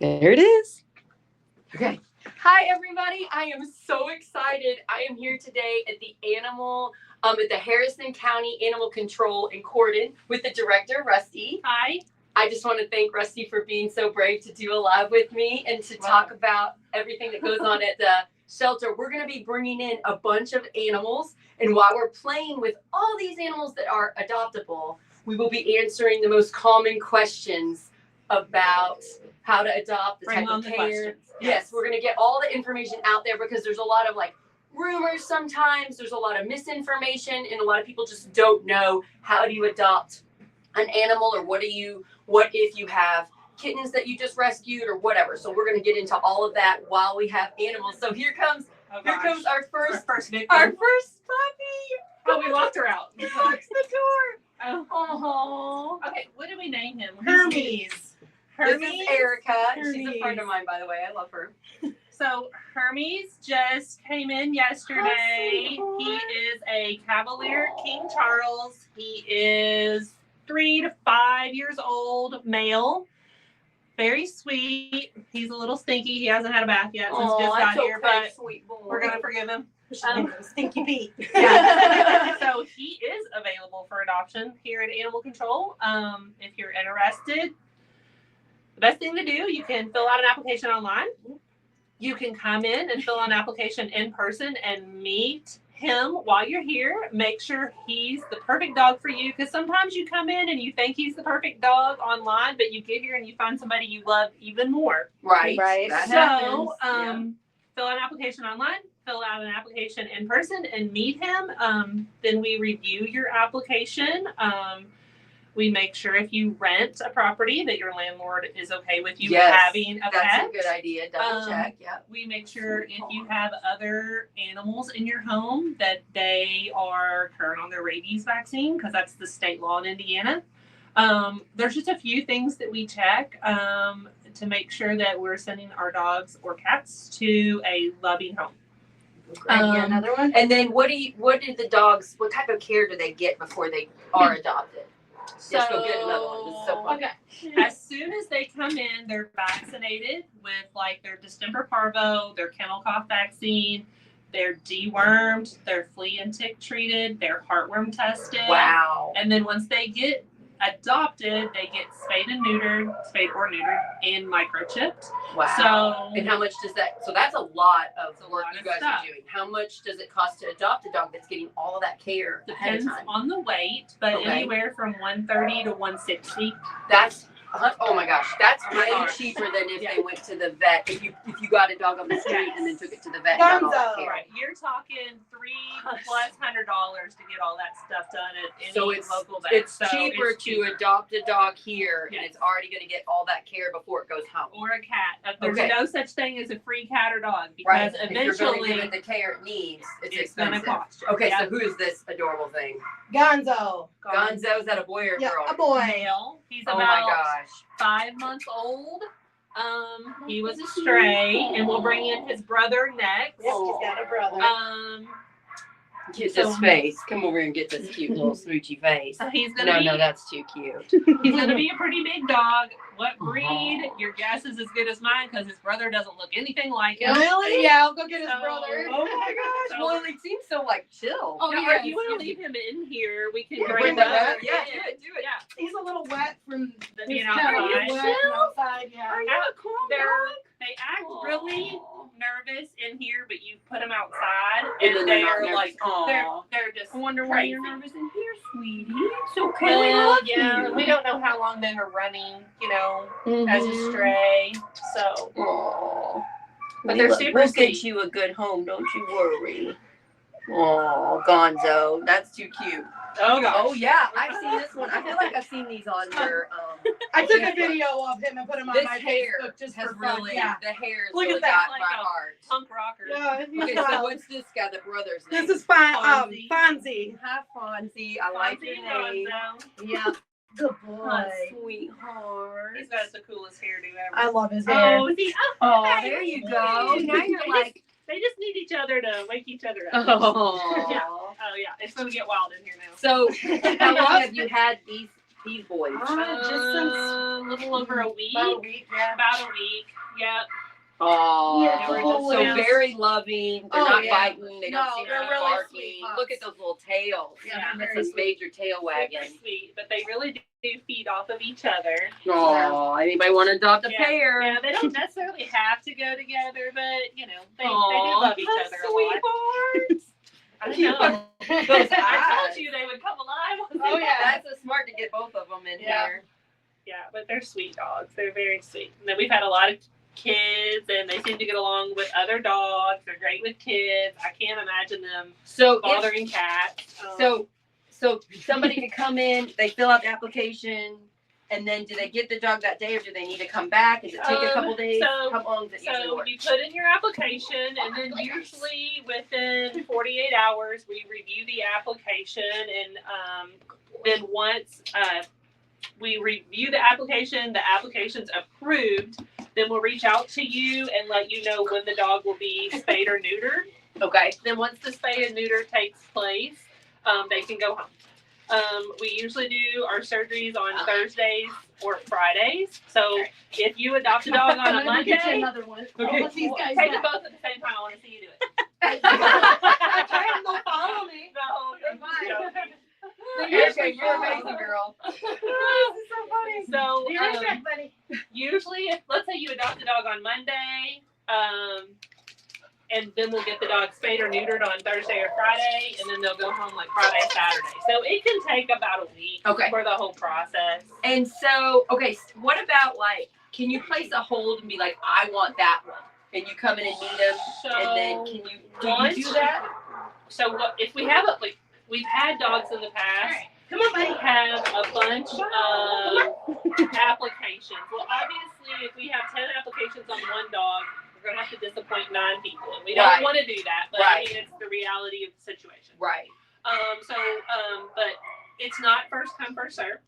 There it is. Okay. Hi, everybody. I am so excited. I am here today at the at the Harrison County Animal Control in Cordon with the director, Rustie. Hi. I just want to thank Rustie for being so brave to do a live with me and to talk about everything that goes on at the shelter. We're going to be bringing in a bunch of animals, and while we're playing with all these animals that are adoptable, we will be answering the most common questions about how to adopt, the type of care. Yes, we're going to get all the information out there because there's a lot of rumors sometimes. There's a lot of misinformation, and a lot of people just don't know how do you adopt an animal, or what if you have kittens that you just rescued or whatever. So we're going to get into all of that while we have animals. So here comes our first victim. Our first puppy. Oh, we locked her out. He locks the door. Oh. Okay, what do we name him? Hermes. This is Erica. She's a friend of mine, by the way. I love her. So Hermes just came in yesterday. He is a Cavalier King Charles. He is 3 to 5 years old, male. Very sweet. He's a little stinky. He hasn't had a bath yet since just got here, but we're gonna forgive him. Stinky Pete. Yeah. So he is available for adoption here at Animal Control. If you're interested, the best thing to do, you can fill out an application online. You can come in and fill out an application in person and meet him while you're here. Make sure he's the perfect dog for you, because sometimes you come in and you think he's the perfect dog online, but you get here and you find somebody you love even more. Right. That happens. Fill out an application online, fill out an application in person, and meet him. Then we review your application. We make sure if you rent a property that your landlord is okay with you having a pet. That's a good idea. Double check. Yeah. We make sure if you have other animals in your home that they are current on their rabies vaccine, because that's the state law in Indiana. There's just a few things that we check to make sure that we're sending our dogs or cats to a loving home. Another one. And then what type of care do they get before they are adopted? Just go get another one. This is so fun. Okay. As soon as they come in, they're vaccinated with their distemper parvo, their kennel cough vaccine. They're dewormed, they're flea and tick treated, they're heartworm tested. Wow. And then once they get adopted, they get spayed or neutered, and microchipped. Wow. And how much does that? So that's a lot of work you guys are doing. How much does it cost to adopt a dog that's getting all of that care ahead of time? Depends on the weight, but anywhere from 130 to 160. Oh my gosh, that's way cheaper than if they went to the vet. If you got a dog on the street and then took it to the vet. Right, you're talking $300+ to get all that stuff done at any local vet. It's cheaper to adopt a dog here, and it's already going to get all that care before it goes home. Or a cat. There's no such thing as a free cat or dog, because eventually, if you're going to give it the care it needs, it's going to cost you. Okay, so who is this adorable thing? Gonzo. Gonzo, is that a boy or a girl? A boy. Male. He's about 5 months old. He was a stray, and we'll bring in his brother next. Yep, he's got a brother. Get this face. Come over here and get this cute little smoochy face. So he's gonna no, that's too cute. He's gonna be a pretty big dog. What breed? Your guess is as good as mine, because his brother doesn't look anything like him. Really? Yeah, I'll go get his brother. Oh my gosh. Well, he seems so chill. Oh, yeah. If you want to leave him in here, we can bring him up. Yeah, do it. Yeah. He's a little wet from being outside. Yeah. Are you a calm dog? They act really nervous in here, but you put them outside, and they're they're just. I wonder why you're nervous in here, sweetie. It's okay. We love you. We don't know how long they were running, as a stray. So. But they're super We'll sweet. get you a good home, don't you worry. Oh, Gonzo, that's too cute. Oh yeah, I've seen this one. I feel like I've seen these on your. I took a video of him and put him on my Facebook just for fun. The hair Look really at that, got my heart. Punk rocker. Yeah, Okay, so what's this guy, the brother's name? This is Fonzie. Fonzie. Hi, Fonzie. I like your name. Yeah. Good boy. Sweetheart. He's got the coolest hairdo ever. I love his hair. Oh, there you go. Now you're they just need each other to wake each other up. Oh. Yeah. Oh, yeah. It's going to get wild in here now. So, how long have you had these these boys? Just since A little over a week. about a week, yeah. About a week. Yep. Oh, Yeah, so very loving. They're not yeah. biting. They No, don't seem to they're be really barking. sweet pups. Look at those little tails. Yeah, they're That's very a sweet. major tail Super wagging. sweet, but they really do feed off of each other. Oh, anybody want to adopt a Yeah. pair? Yeah, they don't necessarily have to go together, but they do Aw, love each other a lot. sweethearts. I know. Those I told eyes. you they would come alive. Oh, yeah. That's so smart to get both of them in Yeah. here. Yeah, but they're sweet dogs. They're very sweet. And then we've had a lot of kids, and they seem to get along with other dogs. They're great with kids. I can't imagine them So bothering cats. So somebody could come in, they fill out the application, and then do they get the dog that day, or do they need to come back? Does it take a couple days? so- How long does it usually So work? you put in your application, and then usually within 48 hours, we review the application, and then once we review the application's approved, then we'll reach out to you and let you know when the dog will be spayed or neutered. Okay. Then once the spay and neuter takes place, they can go home. We usually do our surgeries on Thursdays or Fridays. So if you adopt a dog on a Monday, Another one. Okay. Let these guys take back. them both at the same time. I want to see you do it. I try and they'll follow me. No, They're fine. Okay, you're amazing, girl. This is so funny. So Be right back, buddy. usually, let's say you adopt a dog on Monday, and then we'll get the dog spayed or neutered on Thursday or Friday, and then they'll go home like Friday, Saturday. So it can take about a week Okay. for the whole process. And so, okay, what about like, can you place a hold and be like, I want that one, and you come in and meet them, So and then can you once- do that? So what if we have we've had dogs in the past. Come on, buddy. We have a bunch of applications. Well, obviously, if we have 10 applications on one dog, we're going to have to disappoint 9 people. And we don't Right. want to do that, but Right. I mean, it's the reality of the situation. Right. But it's not first come, first serve.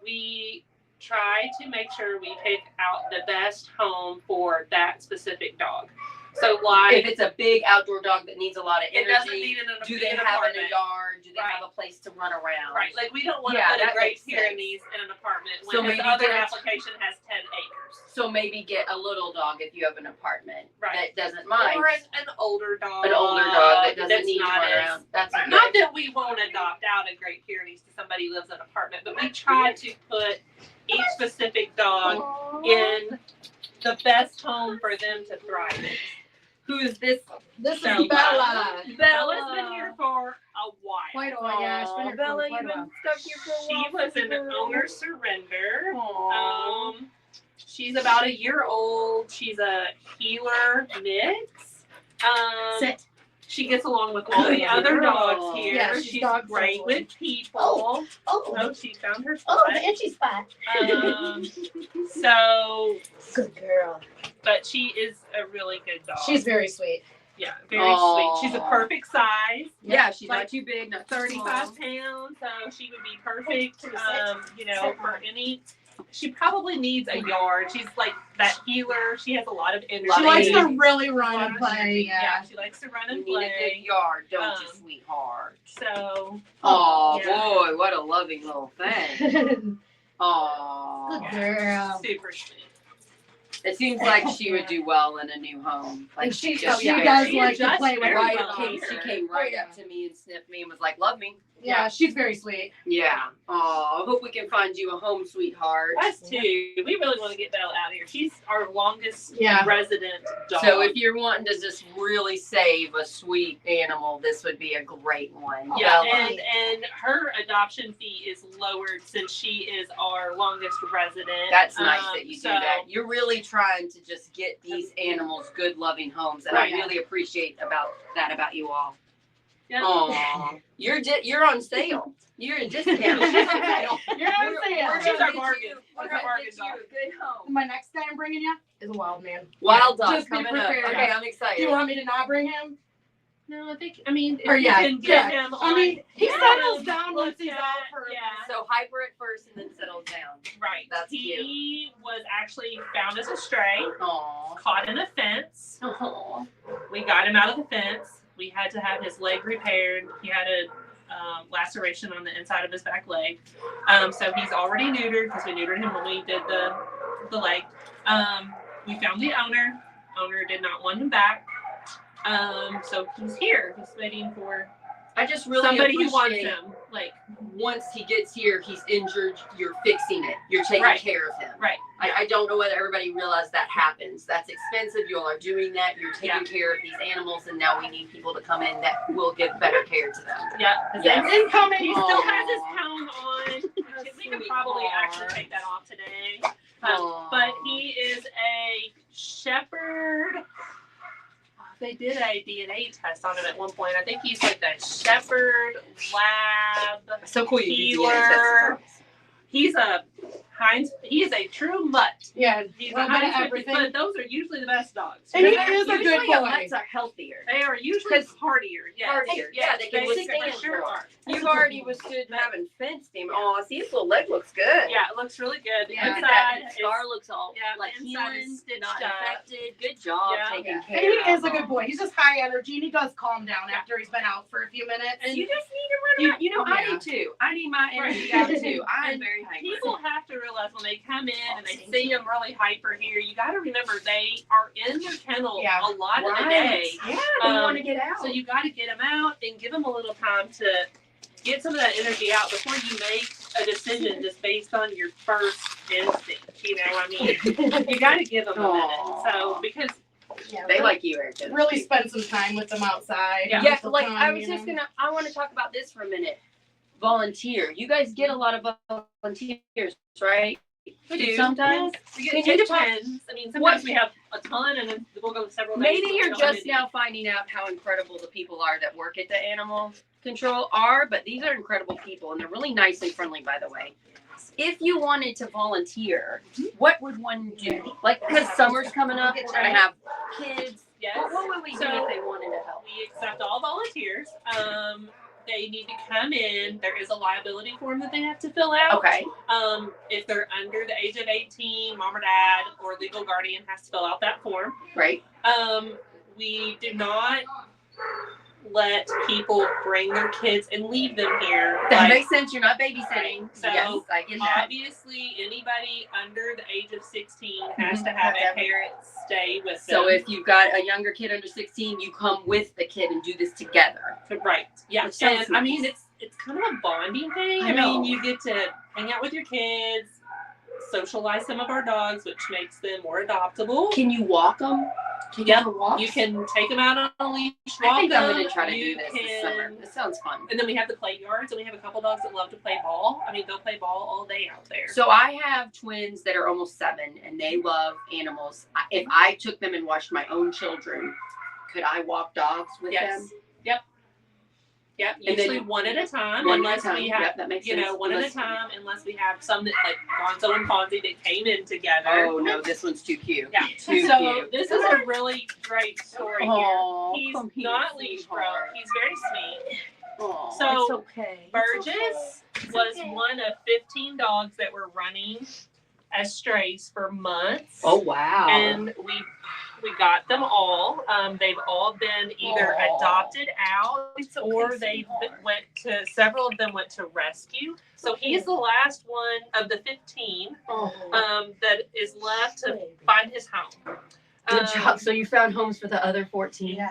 We try to make sure we pick out the best home for that specific dog. So, like, If it's a big outdoor dog that needs a lot of it doesn't energy, need do they an have in apartment. a yard? Do they Right. have a place to run around? Right, like we don't want to Yeah, put a that Great makes sense. Pyrenees in an apartment when So this maybe other get- application has 10 acres. So maybe get a little dog if you have an apartment Right. that doesn't mind. Or an older dog. An older dog that doesn't that's need to not run as- around. That's Right. good. Not that we won't adopt out a Great Pyrenees to somebody who lives in an apartment, but we try to put each specific dog in the best home for them to thrive in. Who is this? This So, is Bella. Bella's been here for a while. Quite a while, yeah. She's been here for Bella, quite you've a while. been stuck here for a She while. was an owner surrender. Aww. She's about a year old. She's a healer mix. Sit. She gets along with all the Good other girl. dogs here. Yeah, she's she's dog great social. with people. Oh. Oh, she found her Oh, spot. the itchy spot. So, Good girl. but she is a really good dog. She's very sweet. yeah, very Aw. sweet. She's a perfect size. Yeah, she's Like not too big, not too 35 small. pounds, so she would be perfect, for any. She probably needs a yard. She's like that healer. She has a lot of energy. She likes to Loving. really A run lot and of play. energy. Yeah. She likes to run You and need a good play. yard, don't you, Um, sweetheart? So, Oh yeah. boy, what a loving little thing. Good Oh, girl. super sweet. it seems like she would do well in a new home. Like And she just she yeah. does She like to adjusts play with very right well up here. she came right Oh, up to me and sniffed me and was like, "Love me." Yeah, she's very sweet. Yeah. Oh, I hope we can find you a home, sweetheart. Us too. We really want to get Belle out of here. She's our longest Yeah. resident dog. So if you're wanting to just really save a sweet animal, this would be a great one. yeah, Bella. and her adoption fee is lowered since she is our longest resident. That's nice that you do so- that. You're really trying to just get these animals good, loving homes, and I Right. really appreciate about you all. Yeah. Oh, you're on sale. You're a discount. She's on sale. You're on We're sale. She's our gonna get bargain. you- We're She's our gonna bargain get you dog. a good home. My next guy I'm bringing you is a wild man. Wild dog Just be coming up. prepared. Okay, I'm Do excited. you want me to not bring him? No, I think. I mean, if Or you yeah, can get yeah. him I on. mean, he yeah, settles down look once he's at- out for. Yeah. So hyper at first and then settles down. Right. That's he was actually found as a stray, Aw. caught in a fence. Aw. We got him out of the fence. We had to have his leg repaired. He had laceration on the inside of his back leg. So he's already neutered because we neutered him when we did the leg. We found the owner. Owner did not want him back. So he's here. He's waiting for I just really somebody who wants appreciate him. Like, once he gets here, he's injured, you're fixing it. You're taking Right. care of him. right. I don't know whether everybody realizes that happens. That's expensive. You all are doing that. You're taking care of these animals, and now we need people to come in that will give better care to them. Yeah. Yes. Incoming. He still has his helm on. We could probably Sweetheart. actually take that off today. Aw. But he is a shepherd. They did a DNA test on him at one point. I think he's like a shepherd lab. So cool you do Healer. DNA tests. He's a Heinz. He is a true mutt. Yeah. He's Well, a but Heinz, everything. but those are usually the best dogs. And he They're is a good Usually boy. mutts are healthier. They are usually hardier. Yes. Hardier. Yeah, they can for withstand sure more. are. You've already withstood having fenced him. Oh, see, his little leg looks good. Yeah, it looks really good. Yeah. Look at Inside that. is- Scar looks all yeah, like the inside is healing, stitched not up. infected. Good job Yeah. taking And care he of is a good him. boy. He's just high energy, and he does calm down after he's been out for a few minutes. And you just need to run around. You know, I Yeah. need to. I need my energy Right. out too. I'm And very hungry. People have to realize when they come in and they see them really hyper here, you got to remember they are in their kennel Yeah. a lot of the Right. day. Yeah, they Um, want to get out. So you got to get them out and give them a little time to get some of that energy out before you make a decision just based on your first instinct. You know, I mean, you got to give them a minute. Aw. So because Yeah, They like you, Erica. really spend some time with them outside. Yeah. Yeah, Some like time, I was you just know. I want to talk about this for a minute. Volunteer. You guys get a lot of volunteers, right? we do Sometimes. we Can get, you it talk- depends. I mean, sometimes we have a ton, and then we'll go several days. Maybe where we you're don't have just any. now finding out how incredible the people are that work at the animal control are, but these are incredible people, and they're really nice and friendly, by the way. If you wanted to volunteer, what would one do? Like, because summer's coming up, we're gonna have kids. Yes. What would we do So- if they wanted to help? We accept all volunteers. They need to come in. There is a liability form that they have to fill out. Okay. If they're under the age of 18, mom or dad or legal guardian has to fill out that form. Great. We do not let people bring their kids and leave them here. That Like, makes sense. You're not babysitting. So, yes, I get that. obviously, anybody under the age of 16 has to have a parent stay with them. So if you've got a younger kid under 16, you come with the kid and do this together. Right. Yeah. Which sounds And I mean, nice. it's kind of a bonding thing. I I know. mean, you get to hang out with your kids, socialize some of our dogs, which makes them more adoptable. Can you walk them? Can Yep. you have a walk? You can take them out on a leash. I think I'm walk going to them. try to You do this summer. can- This sounds fun. And then we have the play yards, and we have a couple dogs that love to play ball. I mean, they'll play ball all day out there. So I have twins that are almost 7, and they love animals. If I took them and watched my own children, could I walk dogs with Yes. them? Yep. And then Usually one at a time, One at a unless time. we have, Yep, that makes you sense. know, one at a Unless- time, unless we have some that like Gonzo and Fonzie that came in together. Oh no, this one's too cute. Yeah. Too So cute. this is a really great story Aw, here. He's come here, not leash broke. sweetheart. He's very sweet. Aw, So, it's okay. Burgess was one of 15 dogs that were running as strays for months. Oh wow. And we got them all. They've all been either Aw. adopted out It's okay, or they sweetheart. went to, several of them went to rescue. So he's the last one of the 15 that is left to find his home. Good job. So you found homes for the other 14? Yeah.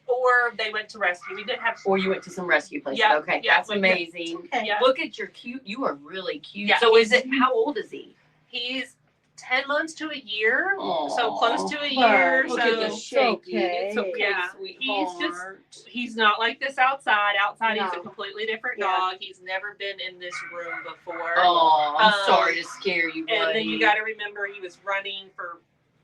Or they went to rescue. We did have Or you went to some rescue places? Yeah, Okay, yeah, that's we- amazing. Okay. Yeah. Look at your cute. You are really cute. Yeah, So is it? How old is he? He's 10 months to a year. So Aw. close to a year. Look So at the shape. okay. It's okay, Yeah. sweetheart. he's not like this outside. Outside he's a No. completely different Yeah. dog. He's never been in this room before. Oh, I'm Um, sorry to scare you, buddy. And then you got to remember he was running for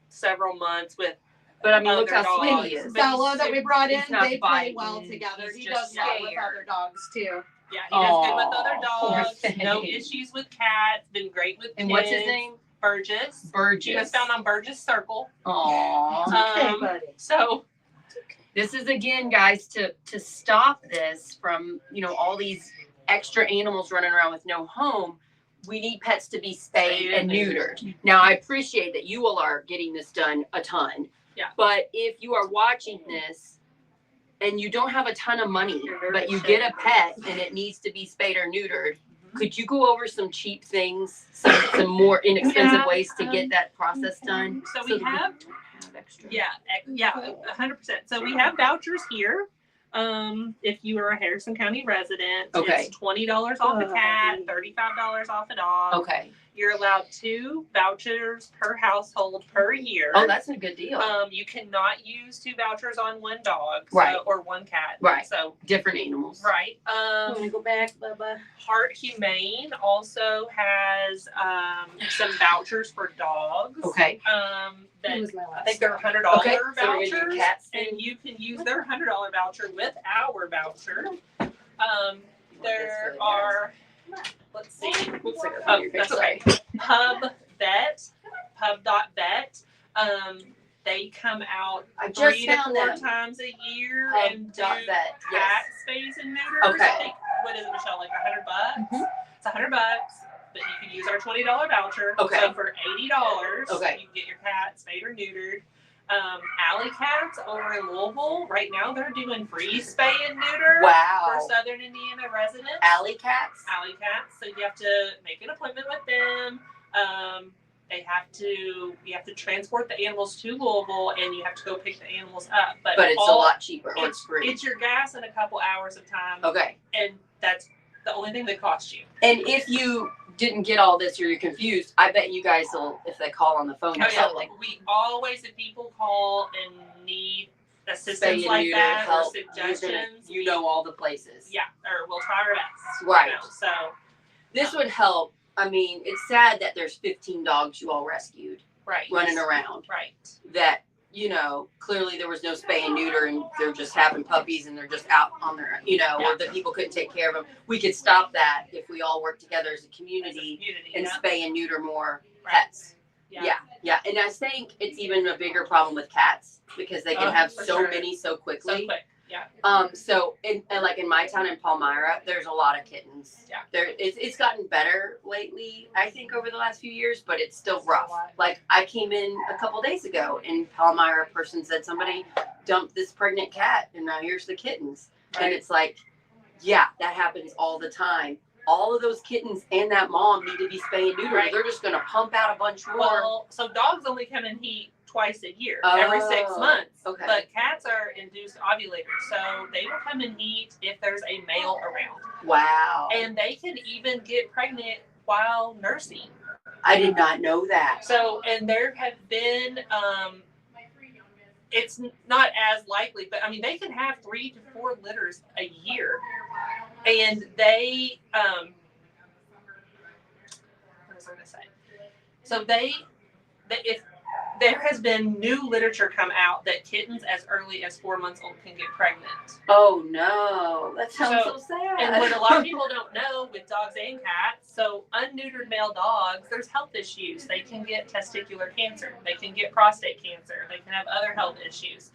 several months with But I mean, look other how sweet dogs. he is. But Stella that we brought in, he's not they play biting. well together. He's He just does well with scared. other dogs too. yeah, he does good with Aw, other poor dogs. No thing. issues with cats. Been great with And kids. what's his name? Burgess. Burgess. He was found on Burgess Circle. Aw. Um, buddy. So This is again, guys, to stop this from, all these extra animals running around with no home. We need pets to be spayed and neutered. Now, I appreciate that you all are getting this done a ton. Yeah. But if you are watching this, and you don't have a ton of money, You're very but you shady. get a pet and it needs to be spayed or neutered, could you go over some cheap things, some more inexpensive ways to get that process done? So we have extra. Yeah, 100%. So we have vouchers here. If you are a Harrison County resident, Okay. it's $20 off a cat, $35 off a dog. Okay. You're allowed 2 vouchers per household per year. Oh, that's a good deal. You cannot use 2 vouchers on 1 dog, Right. or 1 cat. Right. So Different animals. right. Want to go back, Bubba? Heart Humane also has some vouchers for dogs. Okay. That was my I last. think they're $100 Okay, so we're gonna do vouchers, cats and then? you can use their $100 voucher with our voucher. There really are, let's see, Looks like a oh, funny that's face. okay. Pub.vet. They come out I just 3 to found 4 them. times a year and do Pub.vet, cat yes. spays and neuters. Okay. I think, what is it, Michelle? Like $100? Mhm. It's $100, but you can use our $20 voucher. Okay. So for $80, Okay. you can get your cat spayed or neutered. Alley Cats over in Louisville, right now they're doing free spay and neuter Wow. for Southern Indiana residents. Alley cats? Alley Cats. So you have to make an appointment with them. You have to transport the animals to Louisville, and you have to go pick the animals up. But But it's a lot cheaper, or it's free. It's your gas and a couple hours of time, Okay. and that's the only thing that costs you. And if you didn't get all this or you're confused, I bet you guys will, if they call on the phone or something. We always, if people call and need Spay assistance and like neuter, that or help, suggestions, you know all the places. yeah, or we'll try our best. Right. You know, so This would help. I mean, it's sad that there's 15 dogs you all rescued right, running around. right. That, you know, clearly there was no spay and neuter and they're just having puppies and they're just out on their, you know, or the people couldn't take care of them. We could stop that if we all work together as a community and spay and neuter more pets. Yeah. And I think it's even a bigger problem with cats because they can have for so sure. many so So quickly. quick, yeah. So and like in my town in Palmyra, there's a lot of kittens. Yeah. It's gotten better lately, I think, over the last few years, but it's still rough. Like I came in a couple days ago and Palmyra person said somebody dumped this pregnant cat and now here's the kittens. And it's like, yeah, that happens all the time. All of those kittens and that mom need to be spay and neutered. Right. They're just gonna pump out a bunch more. Well, so dogs only come in heat twice a year, every 6 Oh, months. okay. But cats are induced ovulators, so they will come in heat if there's a male around. Wow. And they can even get pregnant while nursing. I did not know that. So, and there have been, it's not as likely, but I mean, they can have 3 to 4 litters a year. And they, what was I going to say? So if there has been new literature come out that kittens as early as 4 months old can get pregnant. Oh no, that sounds so sad. And what a lot of people don't know with dogs and cats, so unneutered male dogs, there's health issues. They can get testicular cancer. They can get prostate cancer. They can have other health issues.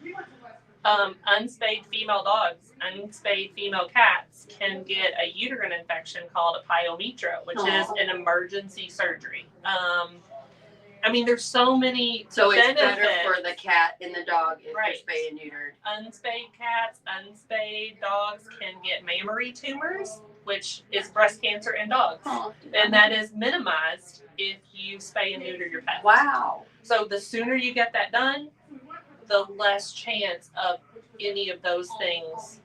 Unspayed female dogs, unspayed female cats can get a uterine infection called a pyometra, which is an emergency surgery. I mean, there's so many So it's benefits. better for the cat and the dog if Right. they're spayed and neutered. Unspayed cats, unspayed dogs can get mammary tumors, which is breast cancer in dogs. Oh, And that is minimized if you spay and neuter your pet. wow. So the sooner you get that done, the less chance of any of those things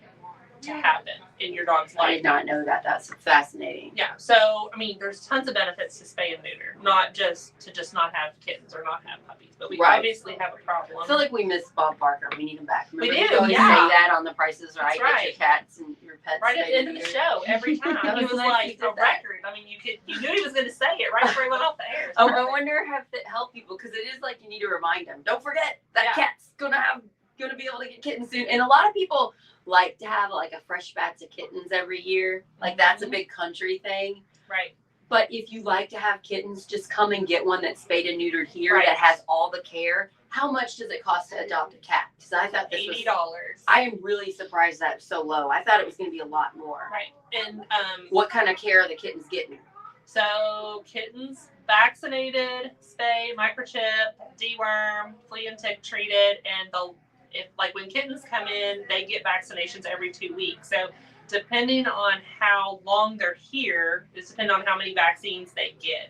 to happen in your dog's I life. did not know that. That's fascinating. Yeah, so I mean, there's tons of benefits to spay and neuter, not just not have kittens or not have puppies, but we Right. obviously have a problem. I feel like we miss Bob Barker. We need him back. We Remember do, you always yeah. say that on the prices, right? That's right. Get your cats and your pets. Right at spayed the end and of the neutered. show, every time That he was was nice like he a did that. record. I mean, you knew he was going to say it right before he went off the air. Oh, I wonder if it helped people because it is like you need to remind them. Don't forget that Yeah. cat's gonna be able to get kittens soon. And a lot of people like to have like a fresh batch of kittens every year. Like that's a big country thing. Right. But if you like to have kittens, just come and get one that's spayed and neutered here Right. that has all the care. How much does it cost to adopt a cat? Because I thought this was. $80. I am really surprised that's so low. I thought it was going to be a lot more. Right. And What kind of care are the kittens getting? so kittens vaccinated, spay, microchip, deworm, flea and tick treated, and if like when kittens come in, they get vaccinations every 2 weeks. So depending on how long they're here, it's depending on how many vaccines they get.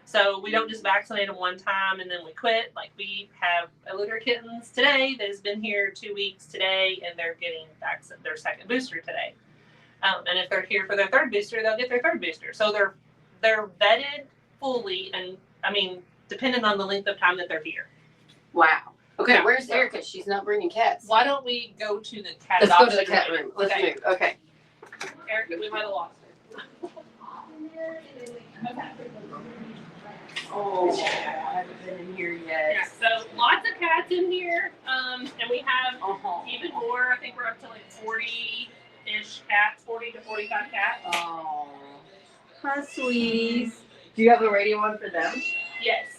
So we don't just vaccinate them one time and then we quit. Like we have a litter of kittens today that has been here 2 weeks today, and they're getting their second booster today. And if they're here for their third booster, they'll get their third booster. So they're vetted fully, and I mean, depending on the length of time that they're here. Wow. Okay, Yeah. where's Erica? She's not bringing cats. Why don't we go to the cat Let's go adoption to the cat room. Let's move. Okay. Erica, we might have lost her. Oh, I haven't been in here yet. Yeah, so lots of cats in here, and we have Uh-huh. even more. I think we're up to like 40-ish cats, 40 to 45 cats. Oh, hi, sweeties. Do you have a radio on for them? Yes.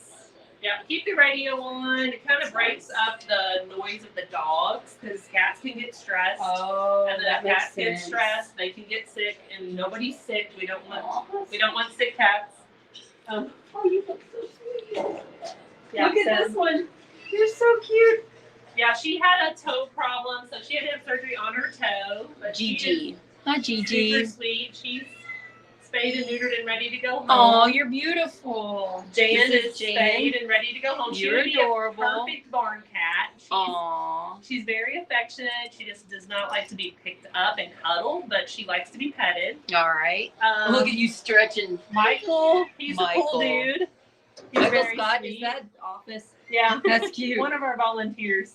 Yeah, keep the radio on. It kind of breaks up the noise of the dogs because cats can get stressed. Oh, And then if cats get stressed, they can get sick, and nobody's sick. We don't want sick cats. Oh, you look so sweet. Yeah, Look at so- this one. You're so cute. Yeah, she had a toe problem, so she had to have surgery on her toe. But Gigi. Hi, she's super sweet. She's spayed and neutered and ready to go home. Oh, you're beautiful. Jan This is is Jan. spayed and ready to go home. She You're would be adorable. a perfect barn cat. Aw. She's very affectionate. She just does not like to be picked up and cuddled, but she likes to be petted. All right. Look at you stretching. Michael. He's a Michael. cool dude. He's Michael very Scott, sweet. is that office? Yeah. That's cute. One of our volunteers.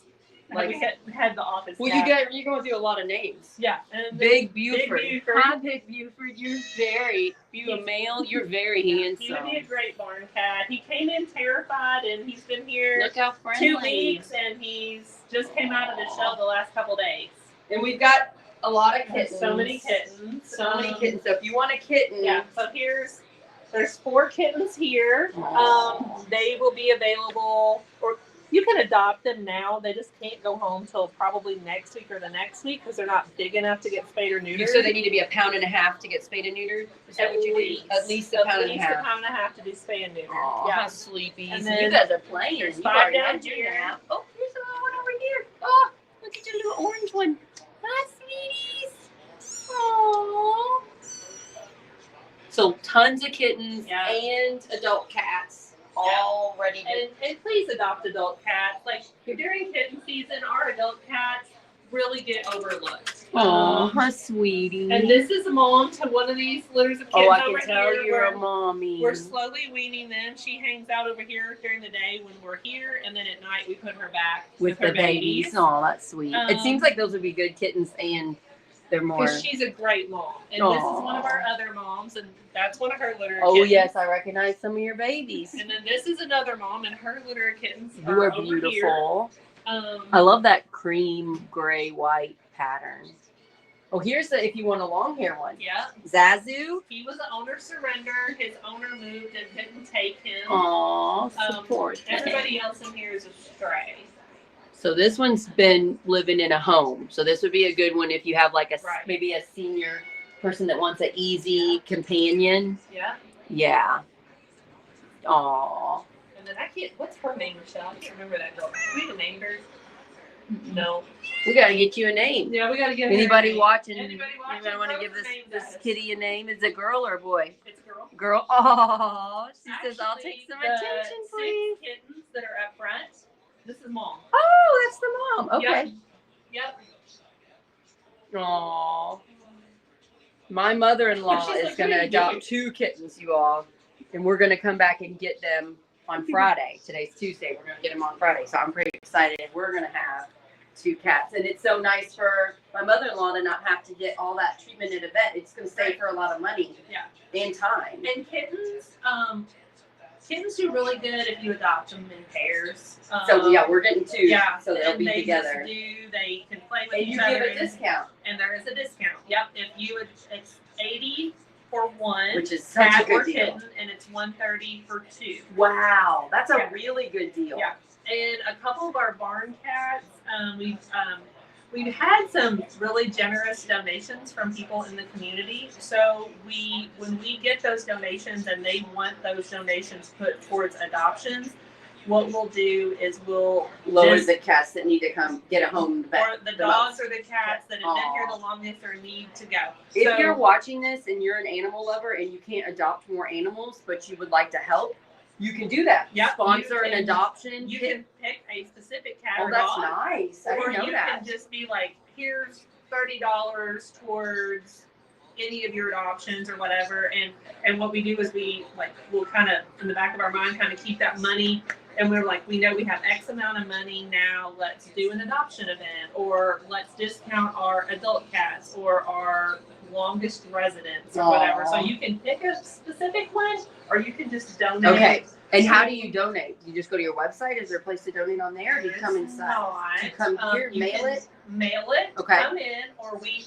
Like- we had the office. Well, cat. you're going through a lot of names. Yeah. And Big Buford. Buford. Hi, Big Buford. You're a male. You're very he handsome. would be a great barn cat. He came in terrified, and he's been here Look how friendly. 2 weeks, and he's just came out of the shell the last couple days. And we've got a lot of kittens. So many kittens. So many kittens. So if you want a kitten, Yeah. So there's 4 kittens here. They will be available, or you can adopt them now. They just can't go home till probably next week or the next week because they're not big enough to get spayed or neutered. So they need to be 1.5 pounds to get spayed and neutered? Is that what you do? At least a pound and a half. a pound and a half to do spay and neuter. Aw, Yeah. how sleepy. And You then guys are playing. there's You've 5 already down had your here. nap. Oh, there's another one over here. Oh, look at your little orange one. Hi, sweeties. Aww. So tons of kittens Yeah. and adult cats all ready to. And please adopt adult cats. Like during kitten season, our adult cats really get overlooked. Hi, sweetie. And this is a mom to one of these litters of kittens oh, I over can tell here. you're a We're- mommy. We're slowly weaning them. She hangs out over here during the day when we're here, and then at night we put her back with her the babies. Oh, that's sweet. It seems like those would be good kittens, and they're more. Because she's a great mom. And this is one of our other moms, and that's one of her litter of Oh kittens. yes, I recognize some of your babies. And then this is another mom, and her litter of kittens You are over beautiful. Here. I love that cream, gray, white pattern. Oh, here's the if you want a long hair one. Yeah. Zazu. He was an owner surrender. His owner moved and couldn't take him. Aw, support. Everybody else in here is a stray. So this one's been living in a home. So this would be a good one if you have like a Right. maybe a senior person that wants an easy companion. Yeah. Yeah. Aw. And then I can't. What's her name, Michelle? I can't remember that girl. We even named her. No. We gotta get you a name. Yeah, we gotta give her a Anybody name. watching? Anybody watching? Anybody want to throw give her this name this at us. kitty a name? Is it a girl or a boy? It's a girl. Girl. Oh, she says I'll Actually, take some the attention, please. 6 kittens that are up front. This is mom. Oh, that's the mom. Okay. Yep. Aw. My mother-in-law She's is like, going to "What are you adopt doing?" 2 kittens, you all. And we're going to come back and get them on Friday. Today's Tuesday. We're going to get them on Friday. So I'm pretty excited. We're going to have 2 cats. And it's so nice for my mother-in-law to not have to get all that treatment at a vet. It's going to save her a lot of money and time. And kittens do really good if you adopt them in pairs. So, yeah, we're getting 2. Yeah, So they'll and be they together. They can play with And each you other. give a discount, And there is a discount. Yep. If you would, it's $80 for one which is such a cat or good deal. kitten, and it's $130 for 2. Wow. That's a Yeah. really good deal. Yeah. And a couple of our barn cats, we've had some really generous donations from people in the community. So when we get those donations and they want those donations put towards adoptions, what we'll do is we'll Lower just, the cats that need to come get a home. or the dogs or the cats that have been here the longest or need to go. If So- you're watching this and you're an animal lover and you can't adopt more animals, but you would like to help, you can do that. Yep, Sponsor you an can- adoption. You can pick a specific cat Oh, or that's dog. nice. I Or didn't know you that. can just be like, here's $30 towards any of your adoptions or whatever. And what we do is we'll kind of, in the back of our mind, kind of keep that money. And we're like, we know we have X amount of money now. Let's do an adoption event, or let's discount our adult cats or our longest residents or whatever. So Aw. you can pick a specific one, or you can just donate. Okay. And how do you donate? You just go to your website? Is there a place to donate on there? Or do you come inside? Do you come here, You mail can it? Mail it. Okay. Come in, or we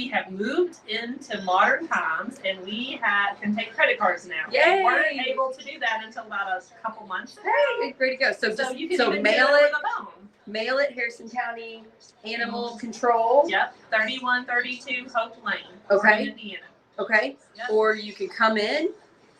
have moved into modern times, and we can take credit cards now. Yay. We weren't able to do that until about a couple months ago. Hey, great to go. So just you can so even mail do it it. over the phone. Mail it, Harrison County Animal Control. Yep, 3132 Hope Lane. Okay. in Indiana. Okay. Yep. Or you can come in,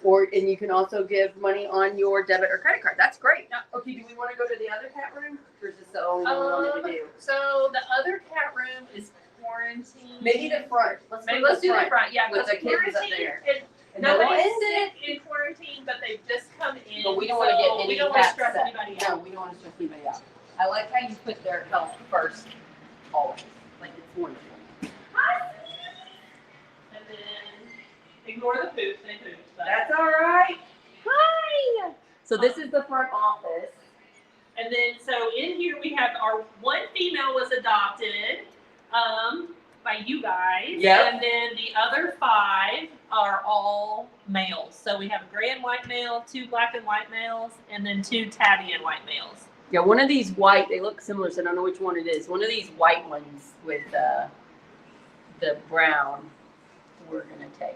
and you can also give money on your debit or credit card. That's great. Yep. Okay. Do we want to go to the other cat room, or is this the only one we wanted to do? So the other cat room is quarantine. Maybe the front. Let's Maybe go to let's do the front. Yeah, With because the kittens up quarantine. there. And no Nobody's one's sick in quarantine, but they've just come in. But we don't want to get so any we don't want to cats stress sick. anybody No, out. we don't want to stress anybody out. I like how you put their health first, always. Like it's wonderful. And then ignore the poop. They poop. But. That's all right. Hi. So this is the front office. And then so in here we have our one female was adopted by you guys. Yep. And then the other 5 are all males. So we have a gray and white male, 2 black and white males, and then 2 tabby and white males. Yeah, one of these white, they look similar, so I don't know which one it is. One of these white ones with the brown we're going to take.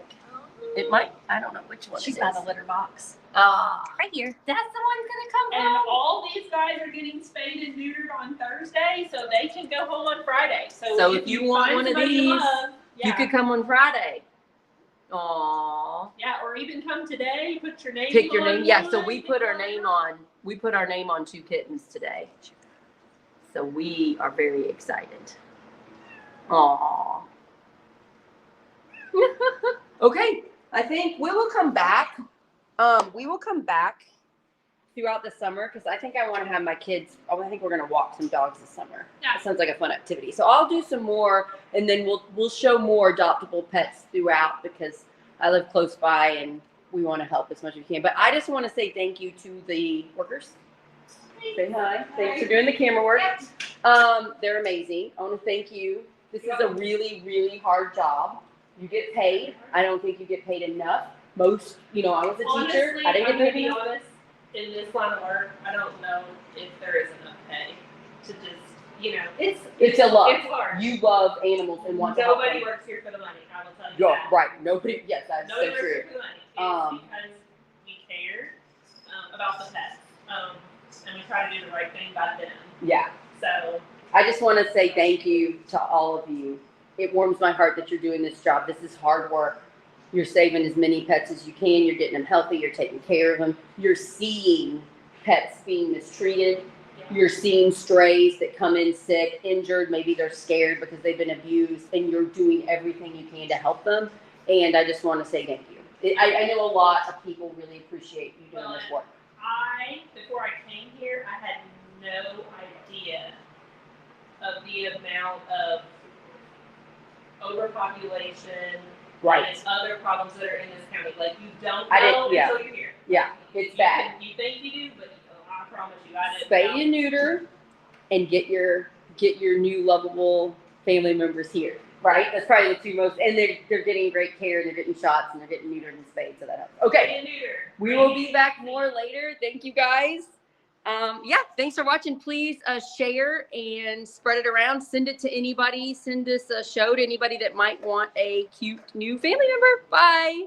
It might, I don't know which one She's it by is. the litter box. Ah. Right here. That's the one gonna come And home. all these guys are getting spayed and neutered on Thursday, so they can go home on Friday. So if you want find one of somebody you these, love, You yeah. could come on Friday. Aw. Yeah, or even come today, put your name Pick your on name. Yeah, so one, we put our name on 2 kittens today. So we are very excited. Aw. Okay, I think we will come back. We will come back throughout the summer because I think I want to have my kids. I think we're gonna walk some dogs this summer. Yeah. That sounds like a fun activity. So I'll do some more, and then we'll show more adoptable pets throughout because I live close by and we want to help as much as we can. But I just want to say thank you to the workers. Say hi. Thanks for doing the camera work. They're amazing. I want to thank you. This is a really, really hard job. You get paid. I don't think you get paid enough. Most, I was a teacher. Honestly, I didn't I'm get gonna paid be enough. honest. In this line of work, I don't know if there is enough pay to just, It's a love. It's hard. You love animals and want to help Nobody them. works here for the money. I will tell you Yeah, that. right. Nobody. Yes, that's Nobody so works true. here for the money. It's because we care about the pets, and we try to do the right thing by them. Yeah. So I just want to say thank you to all of you. It warms my heart that you're doing this job. This is hard work. You're saving as many pets as you can. You're getting them healthy. You're taking care of them. You're seeing pets being mistreated. yeah. You're seeing strays that come in sick, injured. Maybe they're scared because they've been abused, and you're doing everything you can to help them. And I just want to say thank you. I know a lot of people really appreciate you doing this work. Before I came here, I had no idea of the amount of overpopulation and other problems that are in this county. Like, you don't know until you're here. Yeah, it's bad. You think you do, but I promise you, I didn't Spay know. and neuter, and get your new lovable family members here. Right? That's probably the 2 most, and they're getting great care, and they're getting shots, and they're getting neutered and spayed, so that helps. Okay, Spay and neuter. we will be back more later. Thank you guys. Thanks for watching. Please share and spread it around. Send it to anybody. Send this show to anybody that might want a cute new family member. Bye.